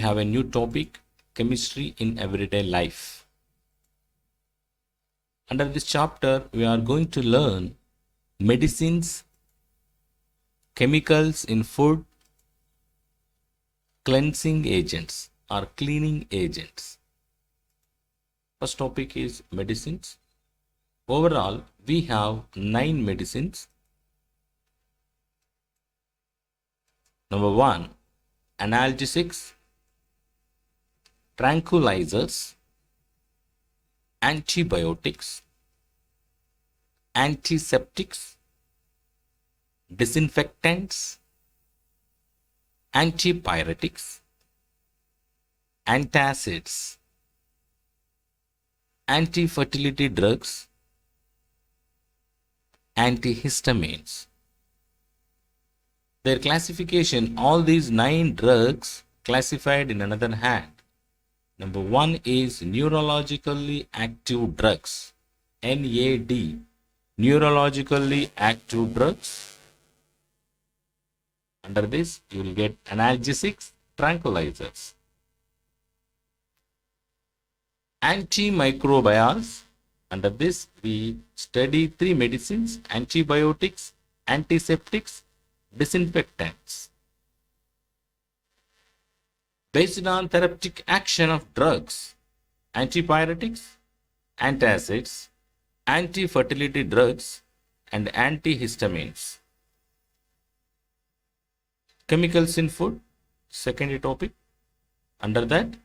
Have a new topic, chemistry in everyday life. Under this chapter, we are going to learn medicines, chemicals in food, cleansing agents or cleaning agents. First topic is medicines. Overall, we have 9 medicines. Number 1, analgesics, tranquilizers, antibiotics, antiseptics, disinfectants, antipyretics, antacids, anti-fertility drugs, antihistamines. Their classification, all these 9 drugs classified in another hand. Number 1 is neurologically active drugs, NAD, neurologically active drugs. Under this, you will get analgesics, tranquilizers. Antimicrobials, under this we study 3 medicines, antibiotics, antiseptics, disinfectants. Based on therapeutic action of drugs, antipyretics, antacids, anti-fertility drugs, and antihistamines. Chemicals in food, second topic. Under that,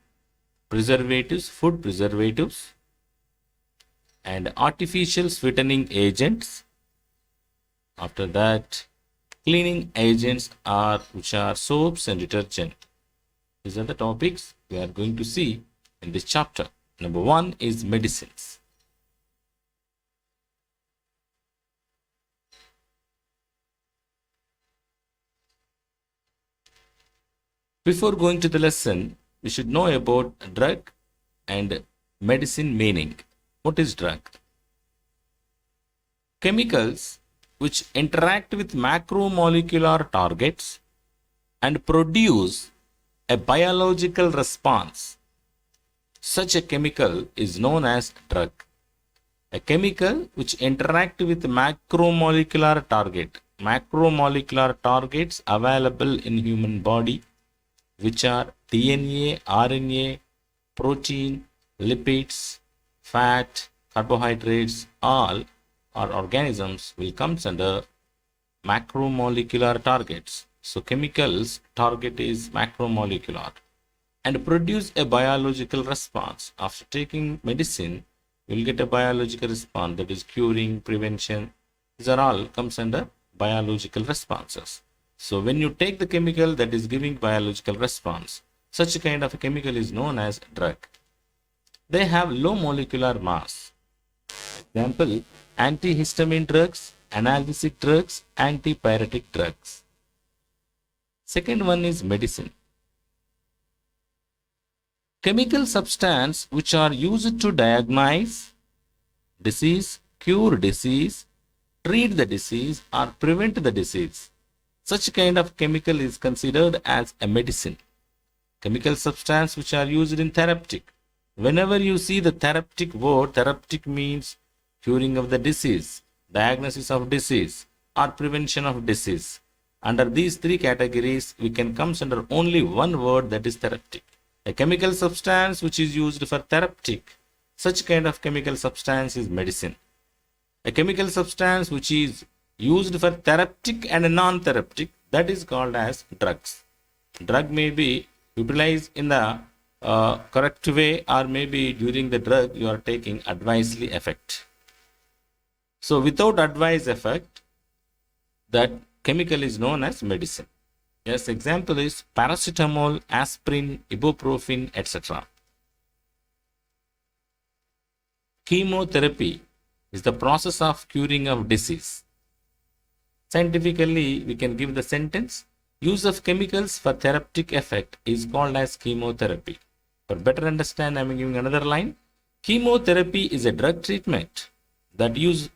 preservatives, food preservatives, and artificial sweetening agents. After that, cleaning agents which are soaps and detergent. These are the topics we are going to see in this chapter. Number 1 is medicines. Before going to the lesson, we should know about drug and medicine meaning. What is drug? Chemicals which interact with macromolecular targets and produce a biological response. Such a chemical is known as drug. A chemical which interact with macromolecular targets available in human body, which are DNA, RNA, protein, lipids, fat, carbohydrates, all our organisms will come under macromolecular targets. So chemicals target is macromolecular and produce a biological response. After taking medicine, you will get a biological response, that is curing, prevention. These are all comes under biological responses. So when you take the chemical that is giving biological response, such a kind of a chemical is known as drug. They have low molecular mass. Example, antihistamine drugs, analgesic drugs, antipyretic drugs. Second one is medicine. Chemical substance which are used to diagnose disease, cure disease, treat the disease, or prevent the disease. Such kind of chemical is considered as a medicine. Chemical substance which are used in therapeutic. Whenever you see the therapeutic word, therapeutic means curing of the disease, diagnosis of disease, or prevention of disease. Under these 3 categories, we can come under only one word, that is therapeutic. A chemical substance which is used for therapeutic, such kind of chemical substance is medicine. A chemical substance which is used for therapeutic and non-therapeutic, that is called as drugs. Drug may be utilized in the correct way, or maybe during the drug you are taking advisory effect. So without advice effect, that chemical is known as medicine. Yes, example is paracetamol, aspirin, ibuprofen, etc. Chemotherapy is the process of curing of disease. Scientifically, we can give the sentence, use of chemicals for therapeutic effect is called as chemotherapy. For better understand, I am giving another line. Chemotherapy is a drug treatment that use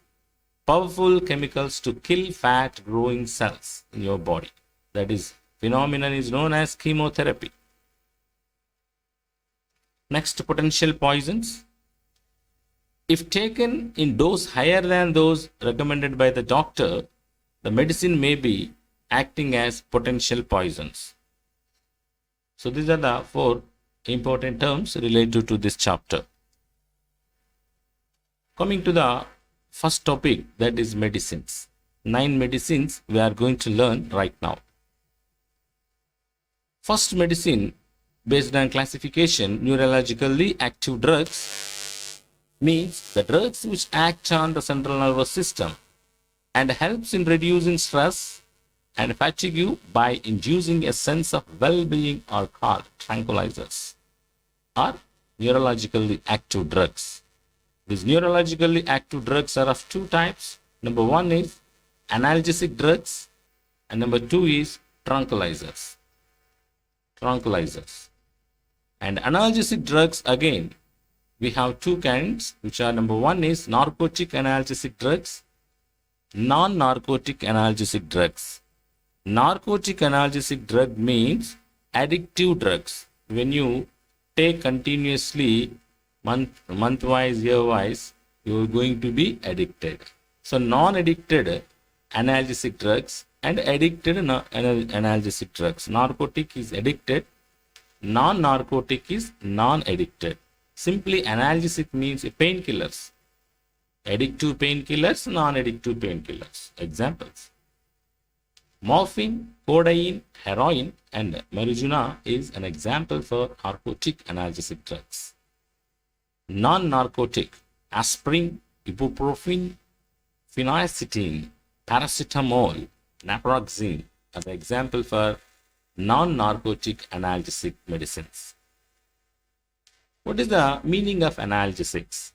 powerful chemicals to kill fat growing cells in your body. That is phenomenon is known as chemotherapy. Next, potential poisons. If taken in dose higher than those recommended by the doctor, the medicine may be acting as potential poisons. So these are the four important terms related to this chapter. Coming to the first topic, that is medicines. 9 medicines we are going to learn right now. First medicine, based on classification, neurologically active drugs means the drugs which act on the central nervous system and helps in reducing stress and fatigue by inducing a sense of well-being are called tranquilizers or neurologically active drugs. These neurologically active drugs are of two types. Number one is analgesic drugs and number two is tranquilizers. And analgesic drugs, again, we have two kinds, which are number one is narcotic analgesic drugs, non-narcotic analgesic drugs. Narcotic analgesic drug means addictive drugs. When you take continuously, month-wise, year-wise, you are going to be addicted. So non-addicted analgesic drugs and addicted analgesic drugs. Narcotic is addicted, non-narcotic is non-addicted. Simply analgesic means painkillers. Addictive painkillers, non-addictive painkillers. Examples: morphine, codeine, heroin, and marijuana is an example for narcotic analgesic drugs. Non-narcotic: aspirin, ibuprofen, phenacetin, paracetamol, naproxen are the example for non-narcotic analgesic medicines. What is the meaning of analgesics?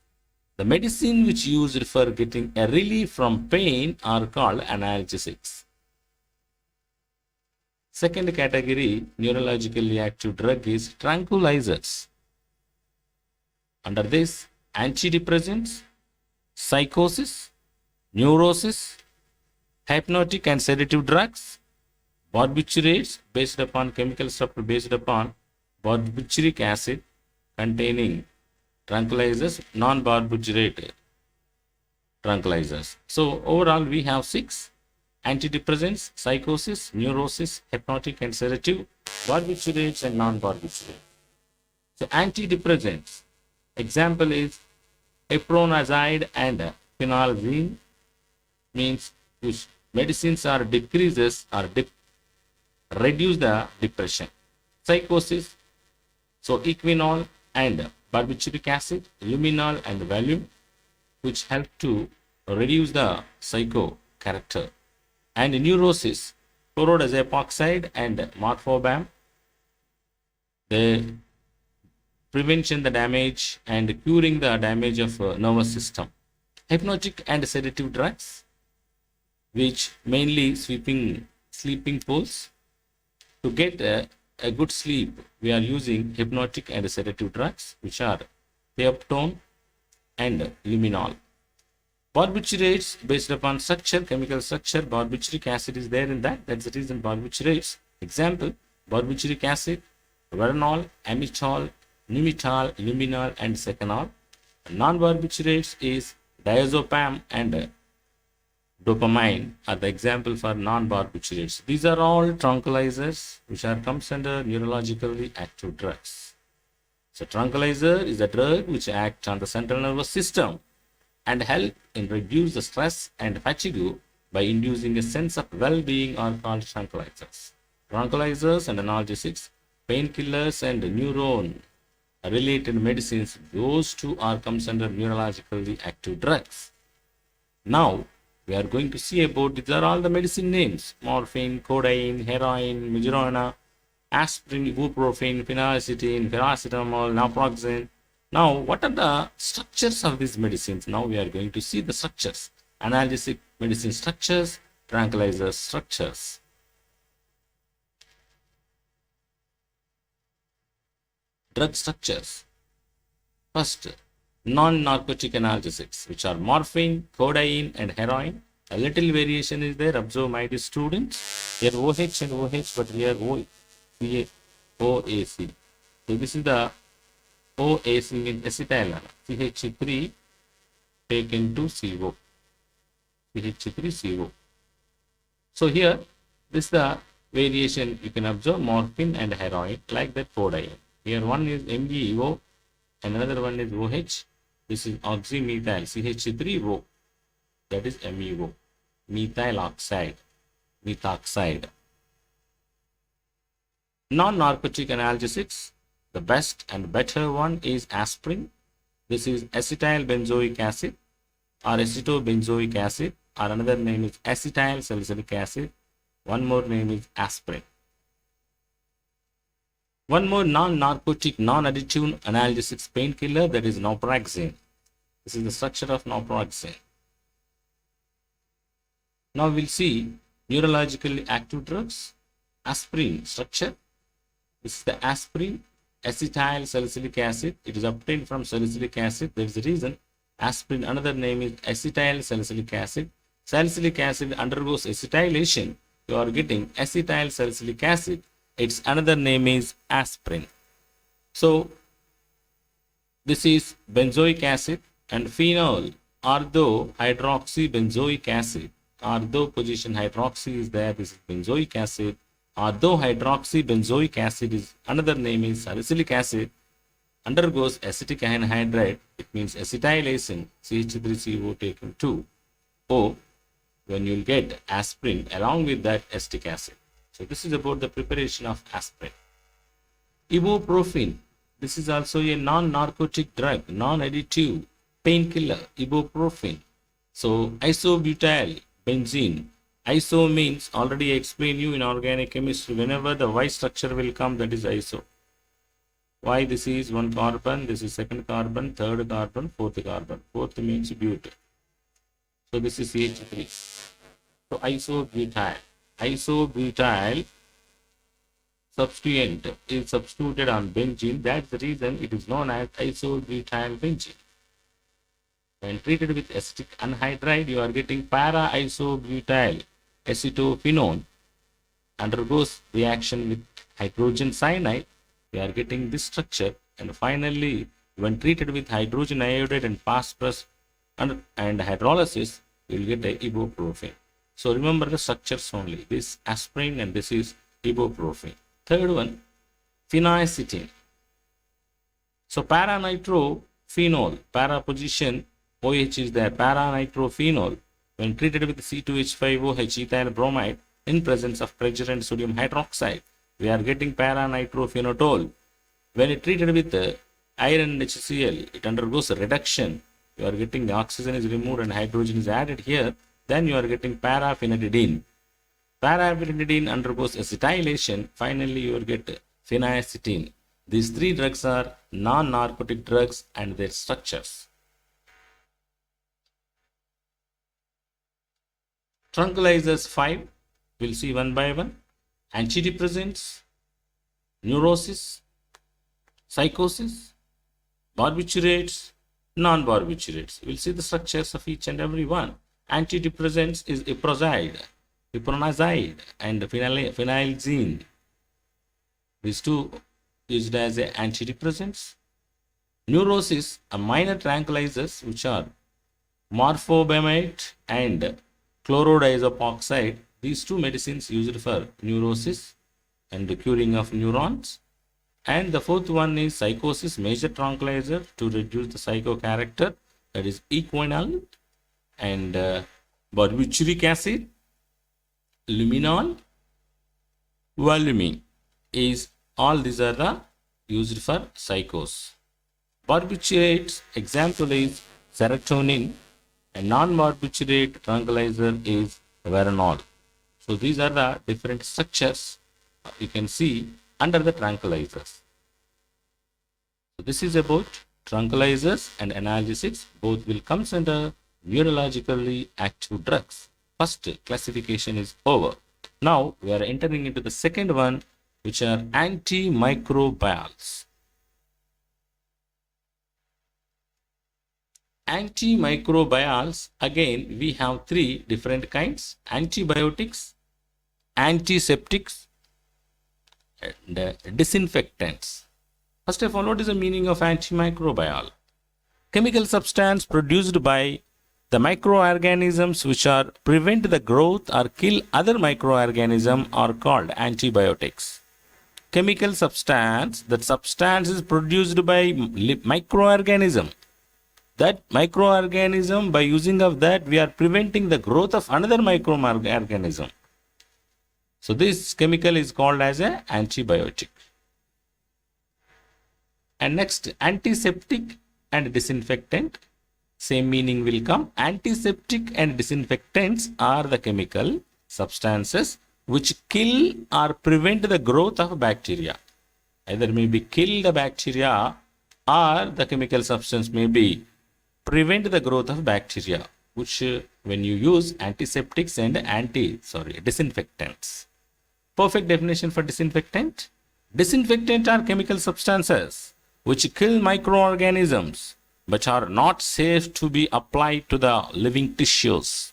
The medicine which used for getting a relief from pain are called analgesics. Second category, neurologically active drug is tranquilizers. Under this, antidepressants, psychosis, neurosis, hypnotic and sedative drugs, barbiturates based upon chemical structure based upon barbituric acid containing tranquilizers, non-barbiturate tranquilizers. So overall we have 6: antidepressants, psychosis, neurosis, hypnotic and sedative, barbiturates and non-barbiturates. So antidepressants, example is epronazide and phenolzine, means which medicines are decreases or reduce the depression. Psychosis, so equinol and barbituric acid, luminol and valium, which help to reduce the psycho character. And neurosis, chlorodiazepoxide and morphobam, they prevention the damage and curing the damage of nervous system. Hypnotic and sedative drugs, which mainly sleeping pills. To get a good sleep, we are using hypnotic and sedative drugs, which are thioptone and luminol. Barbiturates based upon structure, chemical structure, barbituric acid is there in that. That's the reason barbiturates. Example: barbituric acid, veronal, amitol, numitol, luminol, and secanol. Non-barbiturates is diazepam and dopamine are the example for non-barbiturates. These are all tranquilizers which comes under neurologically active drugs. So tranquilizer is a drug which acts on the central nervous system and help in reduce the stress and fatigue by inducing a sense of well-being are called tranquilizers. Tranquilizers and analgesics, painkillers and neuron related medicines, those two are comes under neurologically active drugs. Now we are going to see about these are all the medicine names: morphine, codeine, heroin, marijuana, aspirin, ibuprofen, phenacetin, paracetamol, naproxen. Now, what are the structures of these medicines? Now we are going to see the structures: analgesic medicine structures, tranquilizer structures. Drug structures. First, non-narcotic analgesics, which are morphine, codeine, and heroin. A little variation is there. Observe, my dear students. Here OH and OH, but here OAC. So this is the OAC means acetyl. CH3 taken to CO. CH3CO. So here, this is the variation you can observe morphine and heroin like that codion. Here one is MEO and another one is OH. This is oxymethyl CH3O. That is MEO. Methyl oxide. Methoxide. Non-narcotic analgesics. The best and better one is aspirin. This is acetyl benzoic acid or acetobenzoic acid, or another name is acetyl salicylic acid. One more name is aspirin. One more non-narcotic, non-additive analgesics painkiller, that is naproxen. This is the structure of naproxen. Now we'll see neurologically active drugs. Aspirin structure. This is the aspirin, acetyl salicylic acid. It is obtained from salicylic acid. There is a reason. Aspirin, another name is acetyl salicylic acid. Salicylic acid undergoes acetylation. You are getting acetyl salicylic acid. Its another name is aspirin. So this is benzoic acid and phenol ortho-hydroxybenzoic acid. Ortho position hydroxy is there. This is benzoic acid. Ortho-hydroxybenzoic acid is another name is salicylic acid. Undergoes acetic anhydride. It means acetylation. CH3CO taken to O. When you will get aspirin along with that acetic acid. So this is about the preparation of aspirin. Ibuprofen. This is also a non-narcotic drug, non-additive painkiller. Ibuprofen. So isobutyl benzene. Iso means, already I explained you in organic chemistry, whenever the Y structure will come, that is iso. Why? This is one carbon, this is second carbon, third carbon, fourth carbon. Fourth means butyl. So this is CH3. So isobutyl. Isobutyl substituent is substituted on benzene. That's the reason it is known as isobutyl benzene. When treated with acetic anhydride, you are getting para-isobutyl acetophenone. Undergoes reaction with hydrogen cyanide. We are getting this structure, and finally, when treated with hydrogen iodide and phosphorus and hydrolysis, you will get a ibuprofen. So remember the structures only. This aspirin and this is ibuprofen. Third one, phenacetin. So para-nitrophenol, para position OH is there. Para-nitrophenol, when treated with C2H5OH ethyl bromide in presence of pressure and sodium hydroxide, we are getting para-nitrophenol. When it treated with iron HCl, it undergoes a reduction. You are getting the oxygen is removed and hydrogen is added here. Then you are getting paraphenetidine. Paraphenetidine undergoes acetylation. Finally, you will get phenacetin. These three drugs are non-narcotic drugs and their structures. Tranquilizers 5, we'll see one by one. Antidepressants, neurosis, psychosis, barbiturates, non-barbiturates. We'll see the structures of each and every one. Antidepressants is iprozide, and phenylzine. These two used as antidepressants. Neurosis are minor tranquilizers, which are morphobamate and chlorodiazepoxide. These two medicines used for neurosis and the curing of neurons. And the fourth one is psychosis, major tranquilizer to reduce the psycho character, that is equinol and barbituric acid, luminol, Volumine is all these are the used for psychos. Barbiturates example is serotonin, and non-barbiturate tranquilizer is Veronal. So these are the different structures you can see under the tranquilizers. So this is about tranquilizers and analgesics. Both will come under neurologically active drugs. First classification is over. Now we are entering into the second one, which are antimicrobials. Antimicrobials, again we have three different kinds: antibiotics, antiseptics, and disinfectants. First of all, what is the meaning of antimicrobial? Chemical substance produced by the microorganisms which are prevent the growth or kill other microorganisms are called antibiotics. Chemical substance, that substance is produced by microorganism. That microorganism, by using of that, we are preventing the growth of another microorganism. So this chemical is called as an antibiotic. And next, antiseptic and disinfectant. Same meaning will come. Antiseptic and disinfectants are the chemical substances which kill or prevent the growth of bacteria. Either may be kill the bacteria or the chemical substance may be prevent the growth of bacteria, which when you use antiseptics and disinfectants. Perfect definition for disinfectant. Disinfectant are chemical substances which kill microorganisms but are not safe to be applied to the living tissues.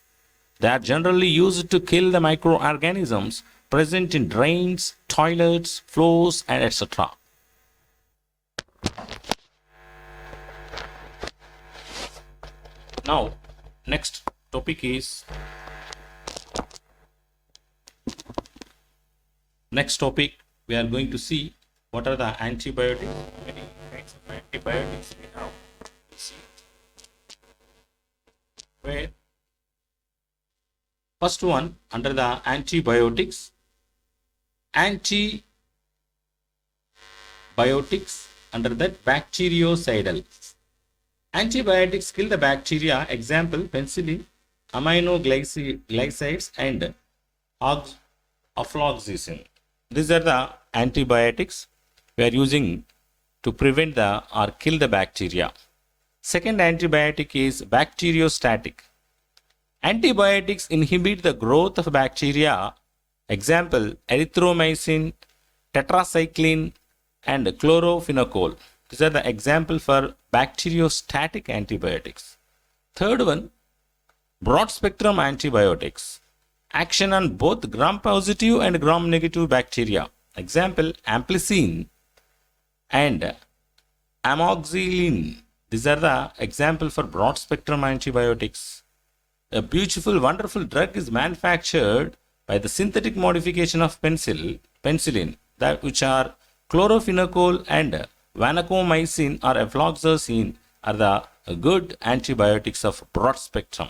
They are generally used to kill the microorganisms present in drains, toilets, floors, and etc. Now, next topic is we are going to see what are the antibiotics. Many kinds of antibiotics we have to see. Where first one under the antibiotics under that bactericidal. Antibiotics kill the bacteria. Example, penicillin, aminoglycides, and afloxacin. These are the antibiotics we are using to prevent or kill the bacteria. Second antibiotic is bacteriostatic. Antibiotics inhibit the growth of bacteria. Example, erythromycin, tetracycline, and chlorophenol. These are the example for bacteriostatic antibiotics. Third one, broad spectrum antibiotics. Action on both gram-positive and gram-negative bacteria. Example, ampicillin and amoxicillin. These are the example for broad spectrum antibiotics. A beautiful, wonderful drug is manufactured by the synthetic modification of penicillin, that which are chlorophenol and vancomycin or afloxacin are the good antibiotics of broad spectrum.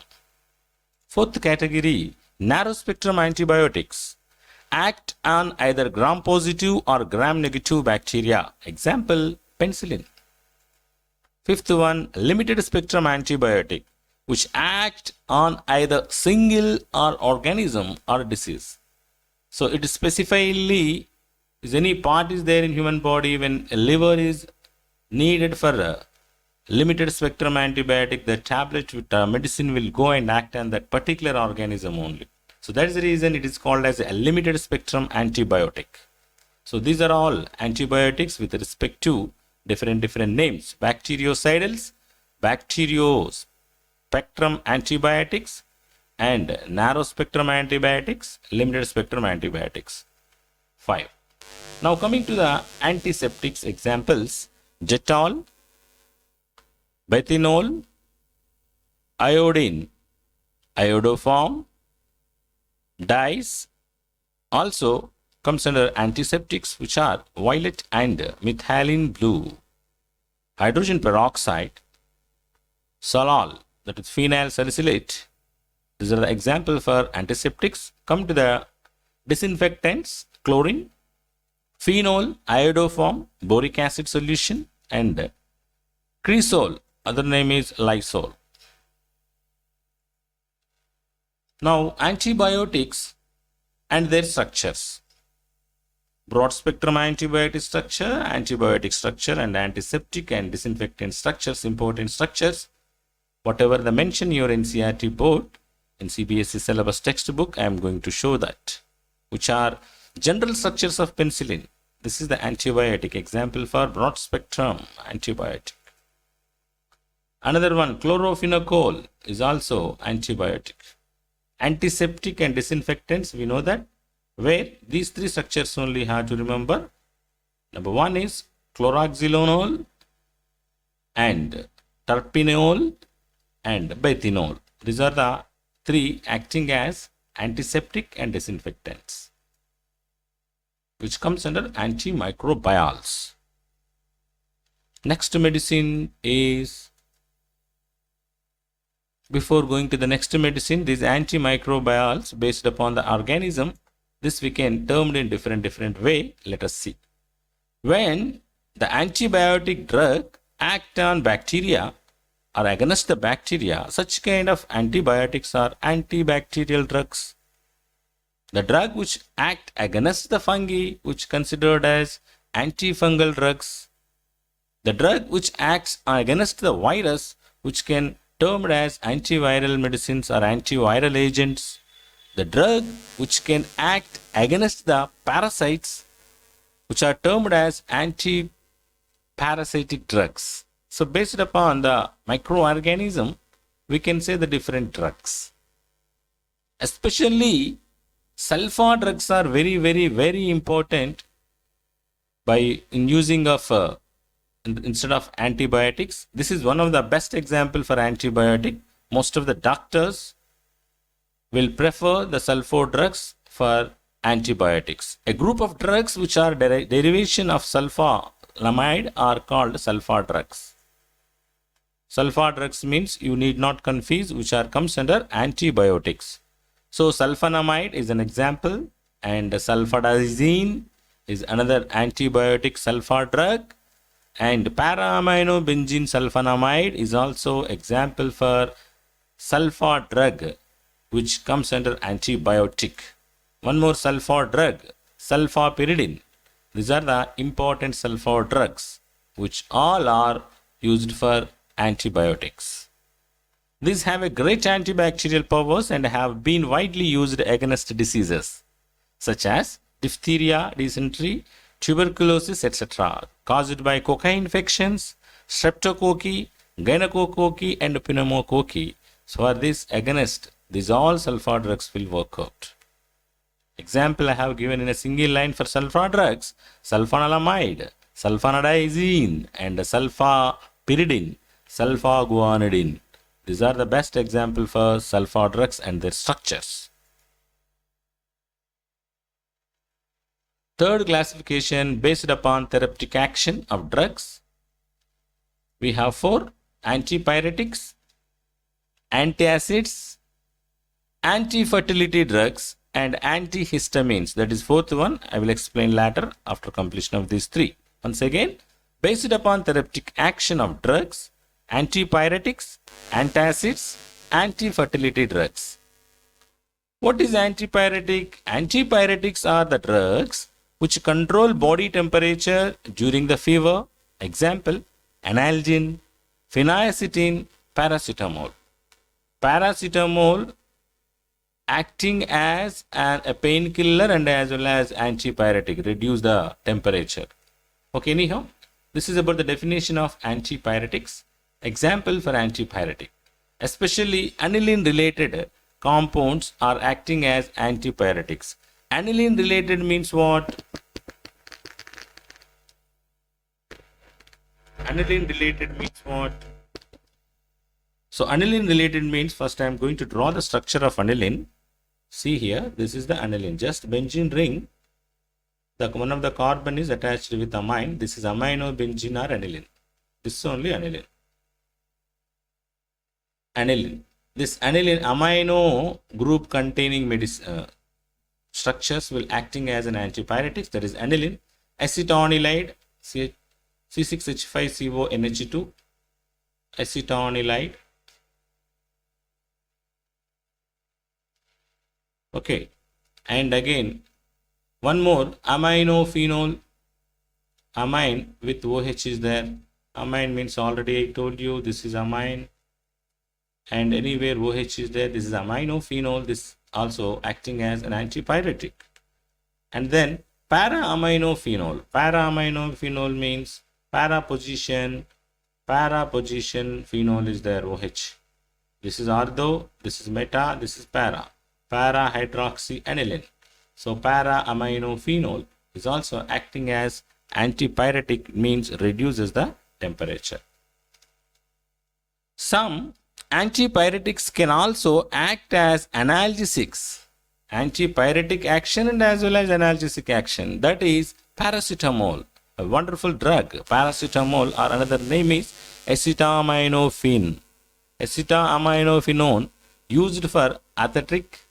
Fourth category, narrow spectrum antibiotics. Act on either gram-positive or gram-negative bacteria. Example, penicillin. Fifth one, limited spectrum antibiotic, which act on either single or organism or disease. So it specifically is any part is there in human body when a liver is needed for a limited spectrum antibiotic, the tablet with medicine will go and act on that particular organism only. So that is the reason it is called as a limited spectrum antibiotic. So these are all antibiotics with respect to different names. Bactericidals, bacteriospectrum antibiotics, and narrow spectrum antibiotics, limited spectrum antibiotics. 5. Now coming to the antiseptics examples, Dettol, Bethanol, iodine, iodoform, dyes also comes under antiseptics, which are violet and methylene blue, hydrogen peroxide, solol, that is phenyl salicylate. These are the example for antiseptics. Come to the disinfectants, chlorine, phenol, iodoform, boric acid solution, and cresol, other name is Lysol. Now antibiotics and their structures. Broad spectrum antibiotic structure, and antiseptic and disinfectant structures, important structures. Whatever the mention your NCERT board in CBSE syllabus textbook, I am going to show that, which are general structures of penicillin. This is the antibiotic example for broad spectrum antibiotic. Another one, chlorophenol, is also antibiotic. Antiseptic and disinfectants, we know that, where these three structures only have to remember. Number one is chloroxylenol, and terpinol, and bethanol. These are the three acting as antiseptic and disinfectants, which comes under antimicrobials. Next medicine is, before going to the next medicine, these antimicrobials based upon the organism, this we can term in different way. Let us see. When the antibiotic drug act on bacteria or against the bacteria, such kind of antibiotics are antibacterial drugs. The drug which act against the fungi, which considered as antifungal drugs. The drug which acts against the virus, which can termed as antiviral medicines or antiviral agents. The drug which can act against the parasites, which are termed as anti-parasitic drugs. So based upon the microorganism, we can say the different drugs. Especially sulfa drugs are very important in using of instead of antibiotics. This is one of the best example for antibiotic. Most of the doctors will prefer the sulfa drugs for antibiotics. A group of drugs which are derivation of sulfalamide are called sulfa drugs. Sulfa drugs means you need not confuse, which are comes under antibiotics. So sulfonamide is an example, and sulfadazine is another antibiotic sulfa drug, and para-aminobenzene sulfonamide is also example for sulfa drug, which comes under antibiotic. One more sulfa drug, sulfapyridine. These are the important sulfa drugs, which all are used for antibiotics. These have a great antibacterial powers and have been widely used against diseases such as diphtheria, dysentery, tuberculosis, etc. caused by cocci infections, streptococci, gynecococci, and pneumococci. So for this against these all sulfa drugs will work out. Example I have given in a single line for sulfa drugs: sulfanilamide, sulfanidazine, and sulfapyridine, sulfaguanidine. These are the best example for sulfa drugs and their structures. Third classification based upon therapeutic action of drugs. We have 4: antipyretics, antacids, anti-fertility drugs, and antihistamines. That is fourth one. I will explain later after completion of these 3. Once again, based upon therapeutic action of drugs: antipyretics, antacids, anti-fertility drugs. What is antipyretic? Antipyretics are the drugs which control body temperature during the fever. Example: analgin, phenacetin, paracetamol. Paracetamol acting as a painkiller and as well as antipyretic, reduce the temperature. Okay, anyhow, this is about the definition of antipyretics. Example for antipyretic: especially aniline related compounds are acting as antipyretics. Aniline related means what? Aniline related means what? So aniline related means, first I am going to draw the structure of aniline. See here, this is the aniline, just benzene ring. One of the carbon is attached with amine. This is aminobenzene or aniline. This is only aniline. Aniline. This aniline amino group containing structures will acting as an antipyretic. That is aniline. Acetonilide, C6H5CONH2, acetonilide. Okay, and again one more, aminophenol. Amine with OH is there. Amine means already I told you this is amine, and anywhere OH is there, this is aminophenol. This also acting as an antipyretic. And then para-aminophenol. Para-aminophenol means para position phenol is there, OH. This is ortho, this is meta, this is para hydroxyaniline. So para-aminophenol is also acting as Antipyretic means reduces the temperature. Some antipyretics can also act as analgesics. Antipyretic action and as well as analgesic action. That is paracetamol, a wonderful drug. Paracetamol, or another name is acetaminophen. Acetaminophenone, used for arthritic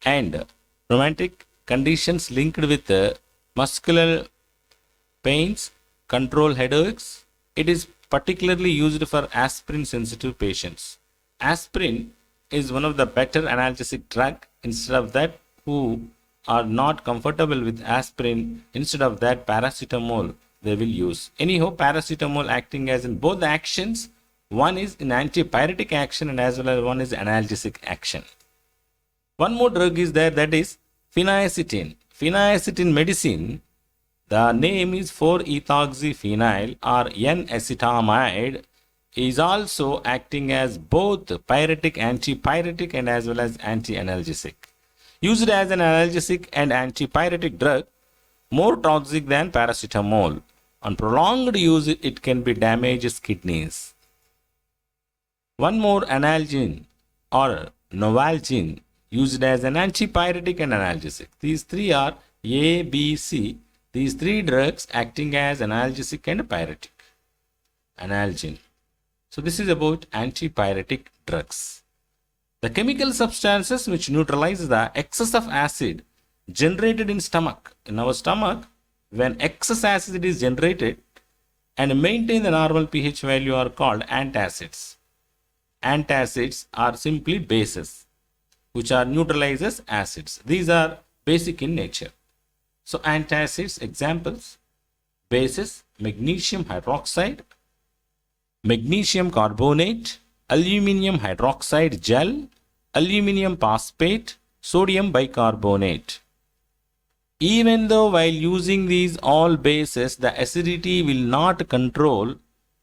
and rheumatic conditions linked with muscular pains, control headaches. It is particularly used for aspirin sensitive patients. Aspirin is one of the better analgesic drug. Instead of that, who are not comfortable with aspirin, instead of that paracetamol they will use. Anyhow, paracetamol acting as in both the actions. One is in antipyretic action and as well as one is analgesic action. One more drug is there, that is phenacetin. Phenacetin medicine, the name is 4-ethoxyphenyl or N-acetamide, is also acting as both pyretic, antipyretic and as well as anti-analgesic. Used as an analgesic and antipyretic drug, more toxic than paracetamol. On prolonged use, it can be damages kidneys. One more, analgin or novalgin, used as an antipyretic and analgesic. These three are A, B, C. These three drugs acting as analgesic and pyretic. Analgin. So this is about antipyretic drugs. The chemical substances which neutralize the excess of acid generated in stomach. In our stomach, when excess acid is generated and maintain the normal pH value are called antacids. Antacids are simply bases which are neutralizes acids. These are basic in nature. So antacids examples: bases, magnesium hydroxide, magnesium carbonate, aluminium hydroxide gel, aluminium phosphate, sodium bicarbonate. Even though while using these all bases, the acidity will not control,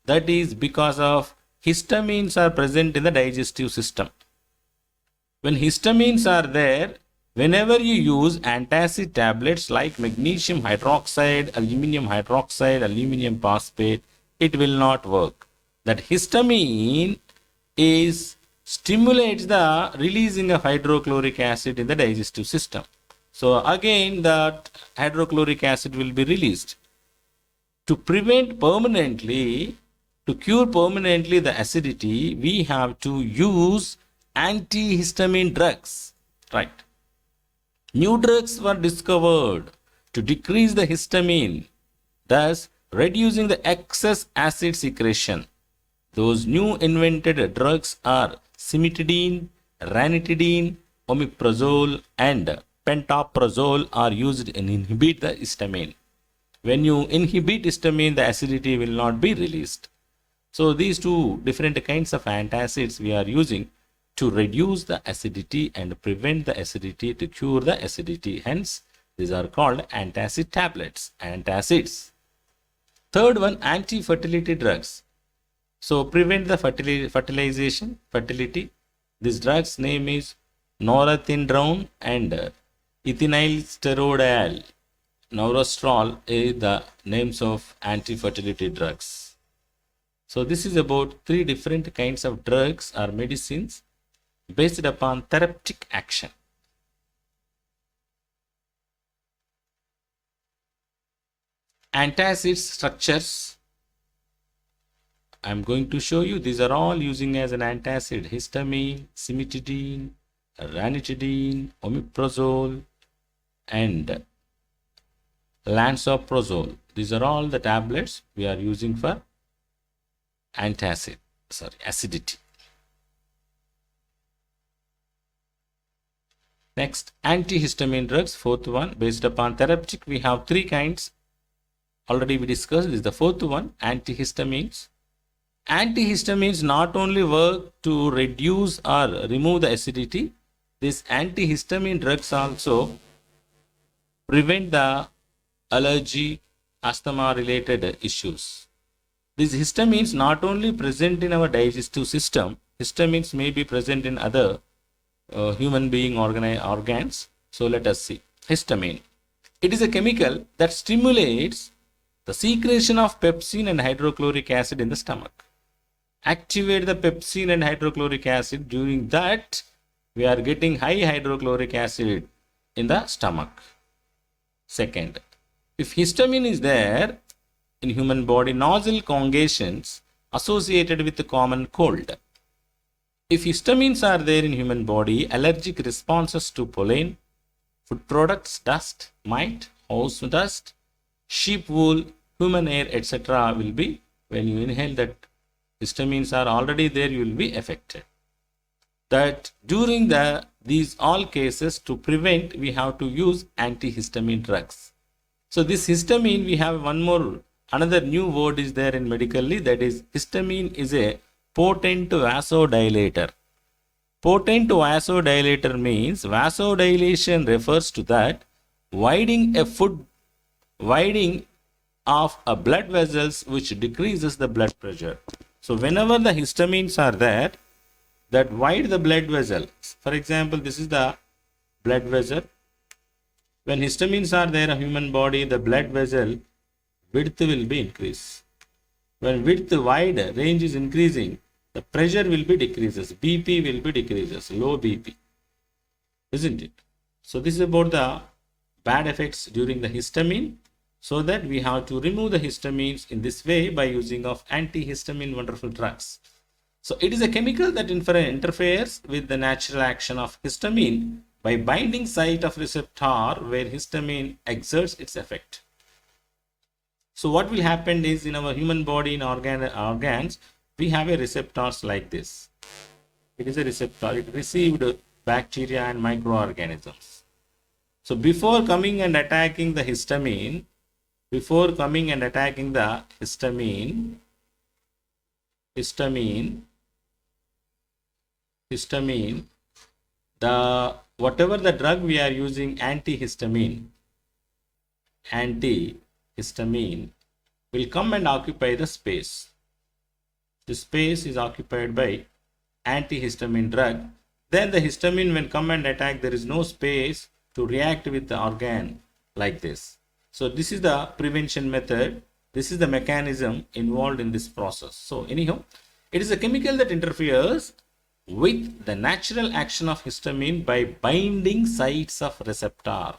that is because of histamines are present in the digestive system. When histamines are there, whenever you use antacid tablets like magnesium hydroxide, aluminium phosphate, it will not work. That histamine stimulates the releasing of hydrochloric acid in the digestive system. So again, that hydrochloric acid will be released. To prevent permanently, to cure permanently the acidity, we have to use antihistamine drugs, right? New drugs were discovered to decrease the histamine, thus reducing the excess acid secretion. Those new invented drugs are cimetidine, ranitidine, omeprazole and pantoprazole are used to inhibit the histamine. When you inhibit histamine, the acidity will not be released. So these two different kinds of antacids we are using to reduce the acidity and prevent the acidity, to cure the acidity. Hence, these are called antacid tablets, antacids. Third one, anti-fertility drugs. So prevent the fertility. This drug's name is norethindrone and ethynylsteroidal. Norestrol is the names of anti-fertility drugs. So this is about three different kinds of drugs or medicines based upon therapeutic action. Antacid structures, I am going to show you. These are all using as an antacid: histamine, cimetidine, ranitidine, omeprazole and lansoprazole. These are all the tablets we are using for acidity. Next, antihistamine drugs, fourth one, based upon therapeutic. We have three kinds. Already we discussed. This is the fourth one, antihistamines. Antihistamines not only work to reduce or remove the acidity, these antihistamine drugs also prevent the allergy, asthma related issues. These histamines not only present in our digestive system, histamines may be present in other human being organs. So let us see. Histamine. It is a chemical that stimulates The secretion of pepsin and hydrochloric acid in the stomach. Activate the pepsin and hydrochloric acid. During that, we are getting high hydrochloric acid in the stomach. Second, if histamine is there in human body, nasal congestions associated with the common cold. If histamines are there in human body, allergic responses to pollen, food products, dust, mite, house dust, sheep wool, human hair, etc. will be, when you inhale that histamines are already there, you will be affected. That during these all cases, to prevent, we have to use antihistamine drugs. So this histamine, we have one more, another new word is there in medically, that is histamine is a potent vasodilator. Potent vasodilator means, vasodilation refers to that widening of a blood vessels which decreases the blood pressure. So whenever the histamines are there, that wide the blood vessel. For example, this is the blood vessel. When histamines are there in human body, the blood vessel width will be increased. When width wide range is increasing, the pressure will be decreases. BP will be decreases. Low BP. Isn't it? So this is about the bad effects during the histamine. So that we have to remove the histamines in this way by using of antihistamine wonderful drugs. So it is a chemical that interferes with the natural action of histamine by binding site of receptor where histamine exerts its effect. So what will happen is, in our human body, in organs, we have a receptors like this. It is a receptor. It received bacteria and microorganisms. So before coming and attacking the histamine, the whatever the drug we are using, antihistamine will come and occupy the space. The space is occupied by antihistamine drug. Then the histamine when come and attack, there is no space to react with the organ like this. So this is the prevention method. This is the mechanism involved in this process. So anyhow, it is a chemical that interferes with the natural action of histamine by binding sites of receptor.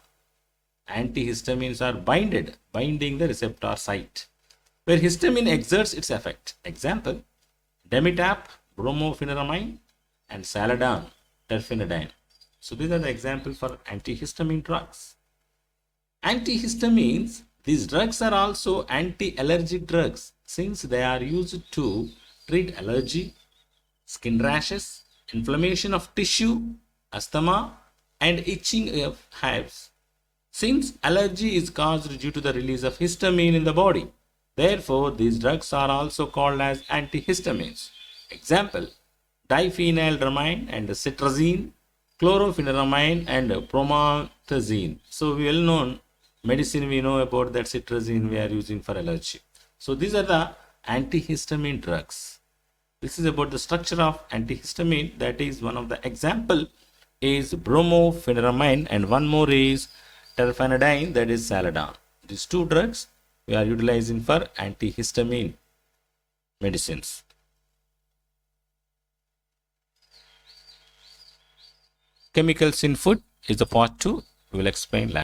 Antihistamines are binding the receptor site where histamine exerts its effect. Example, Demitap, bromophenramine, and Saladin, terfenadine. So these are the examples for antihistamine drugs. Antihistamines, these drugs are also anti-allergic drugs since they are used to treat allergy, skin rashes, inflammation of tissue, asthma, and itching of hives. Since allergy is caused due to the release of histamine in the body, therefore these drugs are also called as antihistamines. Example, diphenhydramine and cetirizine, chlorpheniramine and promethazine. So well known medicine, we know about that cetirizine we are using for allergy. So these are the antihistamine drugs. This is about the structure of antihistamine. That is one of the example is bromophenramine and one more is terfenadine, that is Saladin. These two drugs we are utilizing for antihistamine medicines. Chemicals in food is the part 2. We will explain later.